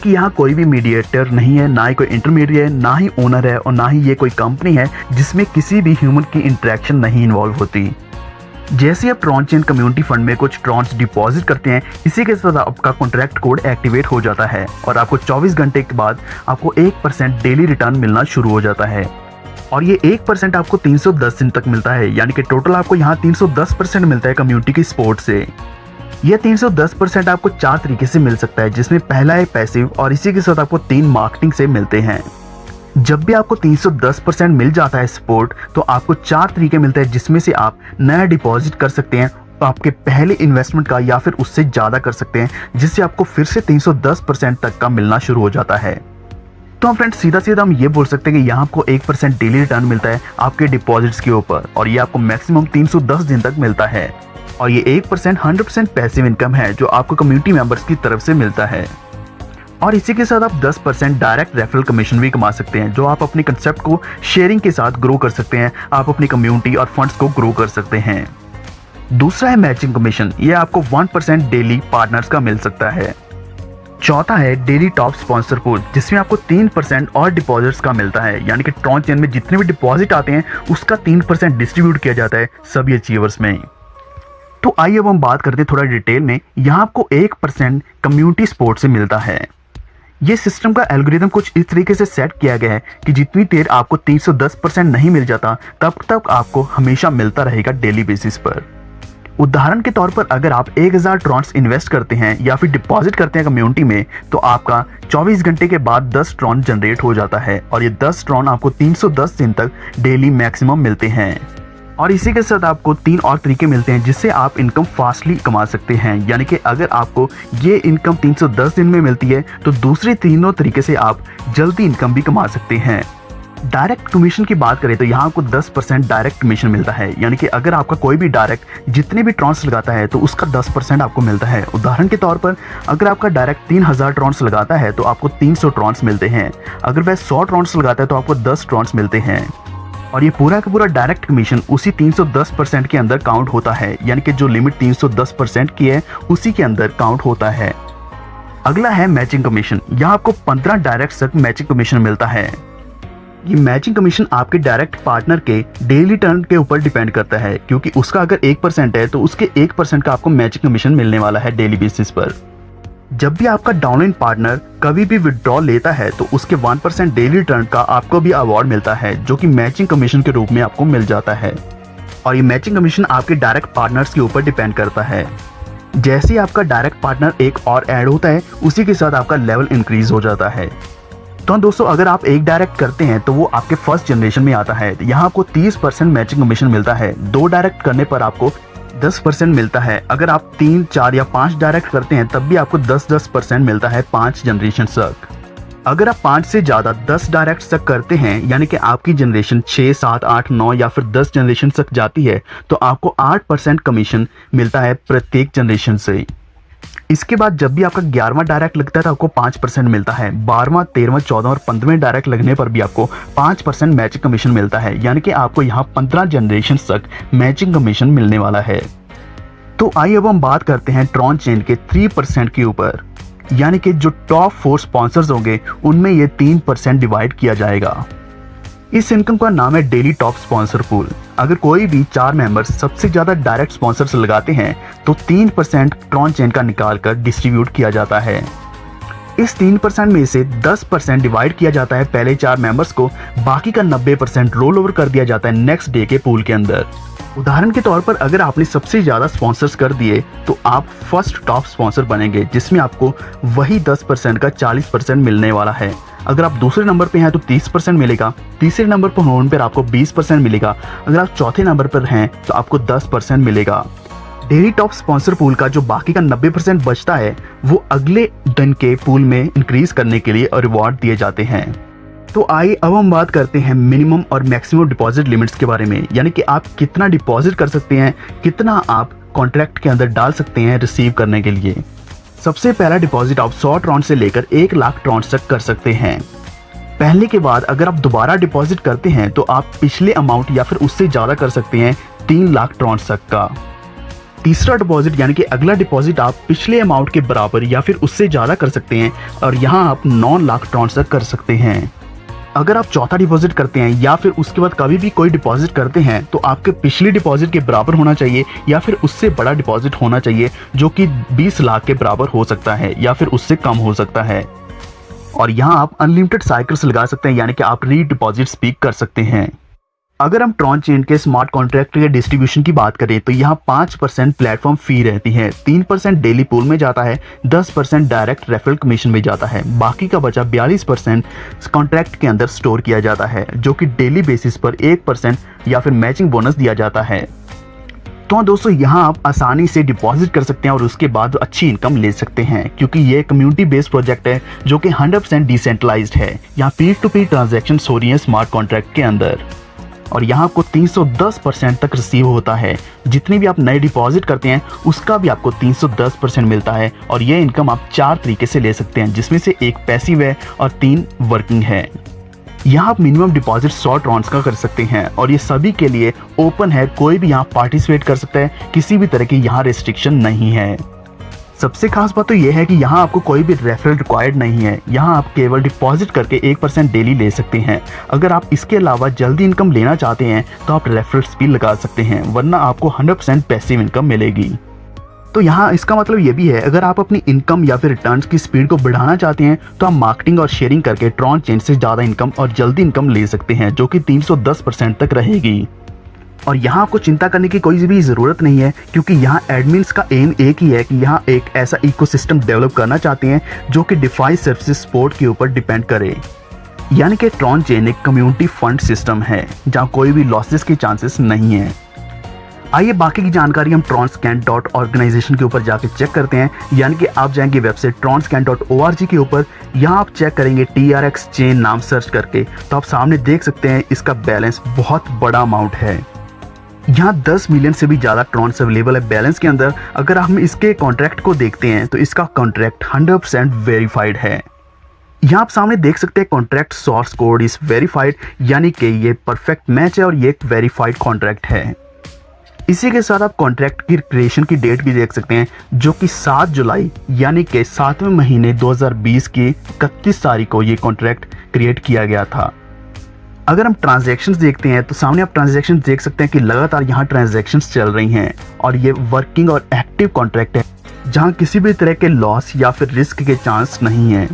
कि यहाँ कोई भी मीडिएटर नहीं है, ना ही कोई इंटरमीडिएट है, ना ही ओनर है और ना ही ये कोई कंपनी है जिसमें किसी भी ह्यूमन की इंटरेक्शन नहीं इन्वॉल्व होती। जैसे आप ट्रॉन चेन कम्युनिटी फंड में कुछ ट्रॉन्स डिपॉजिट करते हैं, इसी के साथ आपका कॉन्ट्रैक्ट कोड एक्टिवेट हो जाता है और आपको 24 घंटे के बाद आपको 1% डेली रिटर्न मिलना शुरू हो जाता है। और ये 1% आपको 310 दिन तक मिलता है, यानी कि टोटल आपको यहाँ 310% मिलता है कम्युनिटी की सपोर्ट से। यह 310% आपको 4 तरीके से मिल सकता है, जिसमें पहला है पैसिव और इसी के साथ आपको 3 मार्केटिंग से मिलते हैं। जब भी आपको 310% मिल जाता है सपोर्ट, तो आपको 4 तरीके मिलते हैं जिसमें से आप नया डिपॉजिट कर सकते हैं आपके पहले इन्वेस्टमेंट का या फिर उससे ज़्यादा कर सकते हैं, जिससे आपको फिर से 310% तक का मिलना शुरू हो जाता है। तो फ्रेंड्स सीधा सीधा हम ये बोल सकते हैं कि यहाँ आपको 1% डेली रिटर्न मिलता है आपके डिपॉजिट्स के ऊपर और ये आपको मैक्सिमम 310 दिन तक मिलता है। और ये 1% 100% पैसिव इनकम है जो आपको कम्युनिटी मेंबर्स की तरफ से मिलता है। और इसी के साथ आप 10% डायरेक्ट रेफरल कमीशन भी कमा सकते हैं, जो आप अपने कंसेप्ट को शेयरिंग के साथ ग्रो कर सकते हैं। आप अपनी कम्युनिटी और फंड्स को ग्रो कर सकते हैं। दूसरा है मैचिंग कमीशन, यह आपको 1% डेली पार्टनर्स का मिल सकता है। चौथा है डेली टॉप स्पॉन्सर पूल, जिसमें आपको 3% और डिपॉजिट्स का मिलता है, यानी कि ट्रॉन चेन में जितने भी डिपॉजिट आते हैं उसका 3% डिस्ट्रीब्यूट किया जाता है सभी अचीवर्स में। तो आइए अब हम बात करते हैं थोड़ा डिटेल में। यहाँ आपको 1% कम्युनिटी सपोर्ट से मिलता है। ये सिस्टम का एल्गोरिदम कुछ इस तरीके से सेट किया गया है कि जितनी देर आपको 310% नहीं मिल जाता तब तक आपको हमेशा मिलता रहेगा डेली बेसिस पर। उदाहरण के तौर पर अगर आप 1000 ट्रॉन्स इन्वेस्ट करते हैं या फिर डिपॉजिट करते हैं कम्युनिटी में, तो आपका 24 घंटे के बाद 10 ट्रॉन जनरेट हो जाता है और ये 10 ट्रॉन आपको 310 दिन तक डेली मैक्सिमम मिलते हैं। और इसी के साथ आपको 3 और तरीके मिलते हैं जिससे आप इनकम फास्टली कमा सकते हैं, यानी कि अगर आपको ये इनकम 310 दिन में मिलती है तो दूसरे तीनों तरीके से आप जल्दी इनकम भी कमा सकते हैं। डायरेक्ट कमीशन की बात करें तो यहाँ आपको 10% डायरेक्ट कमीशन मिलता है, यानी कि अगर आपका कोई भी डायरेक्ट जितने भी ट्रॉन्स लगाता है तो उसका 10% आपको मिलता है। उदाहरण के तौर पर अगर आपका डायरेक्ट 3000 ट्रॉन्स लगाता है तो आपको 300 ट्रॉन्स मिलते हैं। अगर वह 100 ट्रॉन्स लगाता है तो आपको 10 ट्रॉन्स मिलते हैं। और ये पूरा का पूरा डायरेक्ट कमीशन उसी 310% के अंदर काउंट होता है, यानी कि जो लिमिट 310% की है उसी के अंदर काउंट होता है। अगला है मैचिंग कमीशन, यहाँ आपको 15 डायरेक्ट तक मैचिंग कमीशन मिलता है। ये मैचिंग कमीशन आपके डायरेक्ट पार्टनर के डेली टर्न के ऊपर डिपेंड करता है, क्योंकि उसका अगर 1% है तो उसके 1% का आपको मैचिंग कमीशन मिलने वाला है डेली बेसिस पर। जब भी आपका डाउनलाइन पार्टनर कभी भी विड्रॉल लेता है तो उसके 1% डेली रिटर्न का आपको भी अवार्ड मिलता है, जो कि मैचिंग कमीशन के रूप में आपको मिल जाता है। और ये मैचिंग कमीशन आपके डायरेक्ट पार्टनर्स के ऊपर डिपेंड करता है। जैसे ही आपका डायरेक्ट पार्टनर एक और ऐड होता है उसी के साथ आपका लेवल इंक्रीज हो जाता है। तो दोस्तों अगर आप एक डायरेक्ट करते हैं तो वो आपके फर्स्ट जनरेशन में आता है, यहाँ आपको 30% मैचिंग कमीशन मिलता है। 2 डायरेक्ट करने पर आपको 10% मिलता है। अगर आप 3, 4 या 5 डायरेक्ट करते हैं तब भी आपको 10% मिलता है 5 जनरेशन तक। अगर आप 5 से ज़्यादा 10 डायरेक्ट तक करते हैं, यानी कि आपकी जनरेशन 6, 7, 8, 9 या फिर 10 जनरेशन तक जाती है, तो आपको 8% कमीशन मिलता है प्रत्येक जनरेशन से। इसके बाद जब भी आपका 11वां डायरेक्ट लगता है तो आपको 5% मिलता है। 12वां, 13वां, 14वां और 15वें डायरेक्ट लगने पर भी आपको 5% मैचिंग कमीशन मिलता है, यानी कि आपको यहाँ 15 जनरेशन तक मैचिंग कमीशन मिलने वाला है। तो आइए अब हम बात करते हैं ट्रॉन चेन के 3% के ऊपर, यानी कि जो टॉप 4 स्पॉन्सर्स होंगे उनमें ये 3% डिवाइड किया जाएगा। इस इनकम का नाम है डेली टॉप स्पॉन्सर पूल। अगर कोई भी 4 मेंबर्स सबसे ज़्यादा डायरेक्ट स्पॉन्सर्स लगाते हैं तो 3% ट्रॉन चेन का निकाल कर डिस्ट्रीब्यूट किया जाता है। इस 3% में से 10% डिवाइड किया जाता है पहले 4 मेंबर्स को, बाकी का 90% रोल ओवर कर दिया जाता है नेक्स्ट डे के पूल के अंदर। उदाहरण के तौर पर अगर आपने सबसे ज़्यादा स्पॉन्सर्स कर दिए तो आप फर्स्ट टॉप स्पॉन्सर बनेंगे, जिसमें आपको वही 10% का 40% मिलने वाला है। अगर आप दूसरे नंबर पे हैं तो 30% मिलेगा, तीसरे नंबर पर होने पर आपको 20% मिलेगा, अगर आप चौथे नंबर पर हैं तो आपको 10% मिलेगा। डेली टॉप स्पॉन्सर पूल का जो बाकी का 90% बचता है वो अगले दिन के पूल में इंक्रीज करने के लिए रिवॉर्ड दिए जाते हैं। तो आइए अब हम बात करते हैं मिनिमम और मैक्सिमम डिपॉजिट लिमिट्स के बारे में, यानी कि आप कितना डिपॉजिट कर सकते हैं, कितना आप कॉन्ट्रैक्ट के अंदर डाल सकते हैं रिसीव करने के लिए। सबसे पहला डिपॉजिट आप 100 ट्रॉन्स से लेकर 1 लाख ट्रॉन्स तक कर सकते हैं। पहले के बाद अगर आप दोबारा डिपॉजिट करते हैं तो आप पिछले अमाउंट या फिर उससे ज़्यादा कर सकते हैं 3 लाख ट्रॉन्स तक का। तीसरा डिपॉजिट यानी कि अगला डिपॉजिट आप पिछले अमाउंट के बराबर या फिर उससे ज़्यादा कर सकते हैं और यहाँ आप 9 लाख ट्रांसफर कर सकते हैं। अगर आप चौथा डिपॉजिट करते हैं या फिर उसके बाद कभी भी कोई डिपॉजिट करते हैं तो आपके पिछली डिपॉजिट के बराबर होना चाहिए या फिर उससे बड़ा डिपॉजिट होना चाहिए, जो कि 20 लाख के बराबर हो सकता है या फिर उससे कम हो सकता है। और यहाँ आप अनलिमिटेड साइकिल्स लगा सकते हैं, यानी कि आप री डिपॉजिट्स भी कर सकते हैं। अगर हम ट्रॉन चेन के स्मार्ट कॉन्ट्रैक्ट के डिस्ट्रीब्यूशन की बात करें तो यहाँ 5% प्लेटफॉर्म फी रहती है, 3% डेली पूल में जाता है, 10% डायरेक्ट रेफरल कमीशन में जाता है, बाकी का बचा 42% कॉन्ट्रैक्ट के अंदर स्टोर किया जाता है, जो कि डेली बेसिस पर 1% या फिर मैचिंग बोनस दिया जाता है। तो दोस्तों यहाँ आप आसानी से डिपॉजिट कर सकते हैं और उसके बाद अच्छी इनकम ले सकते हैं, क्योंकि ये कम्युनिटी बेस्ड प्रोजेक्ट है जो कि 100% डिसेंट्रलाइज्ड है। यहाँ पीर टू पीर ट्रांजैक्शन हो रही है स्मार्ट कॉन्ट्रैक्ट के अंदर और यहाँ आपको 310% तक रिसीव होता है। जितनी भी आप नए डिपॉजिट करते हैं उसका भी आपको 310% मिलता है और ये इनकम आप 4 तरीके से ले सकते हैं, जिसमें से एक पैसिव है और 3 वर्किंग है। यहाँ आप मिनिमम डिपॉजिट 100 ट्रॉन्स का कर सकते हैं और ये सभी के लिए ओपन है, कोई भी यहाँ पार्टिसिपेट कर सकता है, किसी भी तरह की यहाँ रिस्ट्रिक्शन नहीं है। सबसे खास बात तो यह है कि यहाँ आपको कोई भी रेफरल रिक्वायर्ड नहीं है, यहाँ आप केवल डिपॉजिट करके 1% डेली ले सकते हैं। अगर आप इसके अलावा जल्दी इनकम लेना चाहते हैं तो आप रेफरल्स भी लगा सकते हैं, वरना आपको 100% पैसिव इनकम मिलेगी। तो यहाँ इसका मतलब ये भी है, अगर आप अपनी इनकम या फिर रिटर्न्स की स्पीड को बढ़ाना चाहते हैं तो आप मार्केटिंग और शेयरिंग करके ट्रॉन चेन से ज़्यादा इनकम और जल्दी इनकम ले सकते हैं, जो कि 310% तक रहेगी। और यहाँ आपको चिंता करने की कोई भी ज़रूरत नहीं है, क्योंकि यहाँ एडमिन्स का एम एक ही है कि यहाँ एक ऐसा इकोसिस्टम डेवलप करना चाहते हैं जो कि डिफाई सर्विसेज सपोर्ट के ऊपर डिपेंड करे। यानी कि ट्रॉन चेन एक कम्युनिटी फंड सिस्टम है जहाँ कोई भी लॉसेस के चांसेस नहीं है। आइए बाकी की जानकारी हम tronscan.organization के ऊपर जाके चेक करते हैं। यानी कि आप जाएंगे वेबसाइट tronscan.org के ऊपर, यहाँ आप चेक करेंगे TRX चेन नाम सर्च करके, तो आप सामने देख सकते हैं इसका बैलेंस बहुत बड़ा अमाउंट है। यहाँ 10 मिलियन से भी ज़्यादा ट्रॉन्स अवेलेबल है बैलेंस के अंदर। अगर हम इसके कॉन्ट्रैक्ट को देखते हैं तो इसका कॉन्ट्रैक्ट 100% वेरीफाइड है। यहाँ आप सामने देख सकते हैं contract source code is verified, यानी कि ये परफेक्ट मैच है और ये एक वेरीफाइड कॉन्ट्रैक्ट है। इसी के साथ आप कॉन्ट्रैक्ट की क्रिएशन की डेट भी देख सकते हैं, जो कि 7 जुलाई यानी कि 7वें महीने 2020 की 31 तारीख को ये कॉन्ट्रैक्ट क्रिएट किया गया था। अगर हम ट्रांजैक्शंस देखते हैं तो सामने आप ट्रांजैक्शंस देख सकते हैं कि लगातार यहाँ ट्रांजैक्शंस चल रही हैं और ये वर्किंग और एक्टिव कॉन्ट्रैक्ट है, जहाँ किसी भी तरह के लॉस या फिर रिस्क के चांस नहीं है।